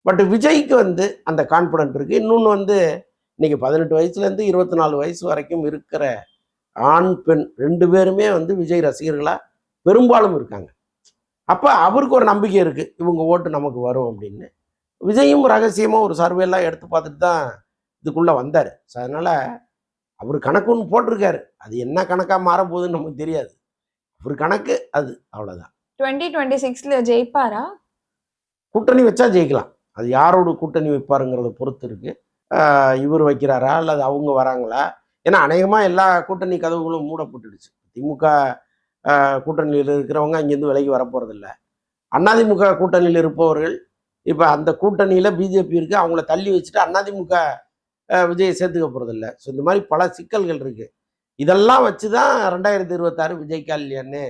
But விஜய்க்கு வந்து அந்த கான்ஃபிடென்ட் இருக்குது. இன்னொன்று வந்து இன்னைக்கு 18 வயசுலேருந்து 24 வயசு வரைக்கும் இருக்கிற ஆண் பெண் 2 பேருமே வந்து விஜய் ரசிகர்களாக பெரும்பாலும் இருக்காங்க. அப்போ அவருக்கு ஒரு நம்பிக்கை இருக்குது, இவங்க ஓட்டு நமக்கு வரும் அப்படின்னு. விஜயும் ரகசியமாக ஒரு சர்வேலாம் எடுத்து பார்த்துட்டு தான் இதுக்குள்ளே வந்தார். ஸோ அதனால் அவர் கணக்கு ஒன்று போட்டிருக்காரு. அது என்ன கணக்காக மாறப்போகுதுன்னு நமக்கு தெரியாது. ஒரு கணக்கு அது, அவ்வளோதான். 2026ல ஜெயிப்பாரா? கூட்டணி வச்சா ஜெயிக்கலாம். அது யாரோட கூட்டணி வைப்பாருங்கிறத பொறுத்து இருக்கு. இவர் வைக்கிறாரா அல்லது அவங்க வராங்களா? ஏன்னா அநேகமாக எல்லா கூட்டணி கதவுகளும் மூடப்பட்டுடுச்சு. திமுக கூட்டணியில் இருக்கிறவங்க அங்கேருந்து விலகி வரப்போகிறதில்ல. அதிமுக கூட்டணியில் இருப்பவர்கள் இப்போ அந்த கூட்டணியில் பிஜேபி இருக்குது, அவங்கள தள்ளி வச்சுட்டு அதிமுக விஜயை சேர்த்துக்க போகிறதில்ல. ஸோ இந்த மாதிரி பல சிக்கல்கள் இருக்குது. இதெல்லாம் வச்சு தான் 2026 விஜய்க்கா இல்லையான்னு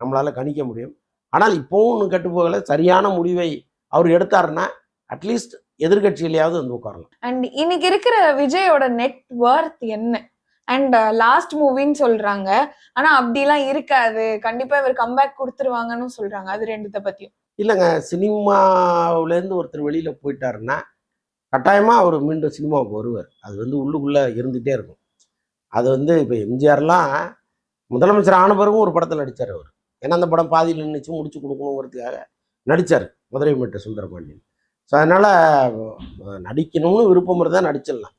நம்மளால் கணிக்க முடியும். ஆனால் இப்போவும் ஒன்றும் கெட்டு போகலை. சரியான முடிவை அவர் எடுத்தாருன்னா அட்லீஸ்ட் எதிர்கட்சியிலையாவது வந்து உட்காரலாம். அண்ட் இன்னைக்கு இருக்கிற விஜயோட நெட் வொர்த் என்ன? அண்ட் லாஸ்ட் மூவின்னு சொல்றாங்க, ஆனா அப்படிலாம் இருக்காது, கண்டிப்பா இவர் கம்பேக் கொடுத்துருவாங்கன்னு சொல்றாங்க. அது ரெண்டுத்த பத்தியும். இல்லைங்க, சினிமாவிலேருந்து ஒருத்தர் வெளியில் போயிட்டாருன்னா கட்டாயமாக அவர் மீண்டும் சினிமாவுக்கு வருவார். அது வந்து உள்ளுக்குள்ளே இருந்துகிட்டே இருக்கும். அது வந்து இப்போ எம்ஜிஆர்லாம் முதலமைச்சர் ஆன பிறகும் ஒரு படத்தில் நடித்தார் அவர். ஏன்னா அந்த படம் பாதியில் நின்றுச்சு, முடிச்சு கொடுக்கணுங்கிறதுக்காக நடித்தார், மதுரை மீட்ட சுந்தரபாண்டியன். ஸோ அதனால் நடிக்கணும்னு விருப்பம் இருந்தால் நடிச்சிடலாம்.